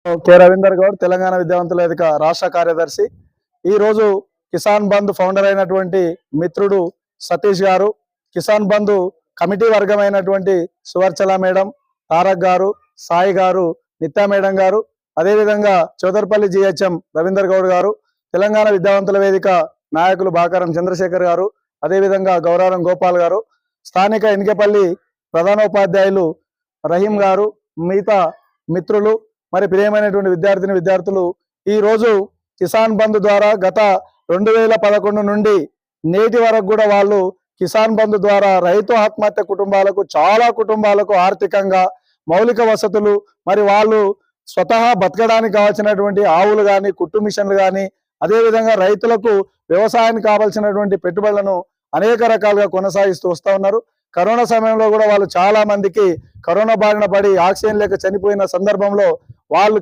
K Ravinder Goud Telangana విద్యావంతుల వేదిక రాష్ట్ర కార్యదర్శి. ఈ రోజు కిసాన్ బంధు ఫౌండర్ అయినటువంటి మిత్రుడు సతీష్ గారు, కిసాన్ బంధు కమిటీ వర్గమైనటువంటి సువర్చల మేడం, తారక్ గారు, సాయి గారు, నిత్యా మేడం గారు, అదేవిధంగా చౌదర్పల్లి జిహెచ్ఎం రవీందర్ గౌడ్ గారు, తెలంగాణ విద్యావంతుల వేదిక నాయకులు బాకారం చంద్రశేఖర్ గారు, అదేవిధంగా గౌరారం గోపాల్ గారు, స్థానిక ఎన్నికపల్లి ప్రధానోపాధ్యాయులు రహీం గారు, మిగతా మిత్రులు, మరి ప్రియమైనటువంటి విద్యార్థులు ఈ రోజు కిసాన్ బంధు ద్వారా గత 2011 నుండి నేటి వరకు కూడా వాళ్ళు కిసాన్ బంధు ద్వారా రైతు ఆత్మహత్య కుటుంబాలకు, చాలా కుటుంబాలకు ఆర్థికంగా మౌలిక వసతులు, మరి వాళ్ళు స్వతహా బతకడానికి కావాల్సినటువంటి ఆవులు కానీ, కుట్టు మిషన్లు కానీ, అదేవిధంగా రైతులకు వ్యవసాయానికి కావాల్సినటువంటి పెట్టుబడులను అనేక రకాలుగా కొనసాగిస్తూ వస్తూ ఉన్నారు. కరోనా సమయంలో కూడా వాళ్ళు చాలా మందికి కరోనా బారిన పడి ఆక్సిజన్ లేక చనిపోయిన సందర్భంలో వాళ్ళు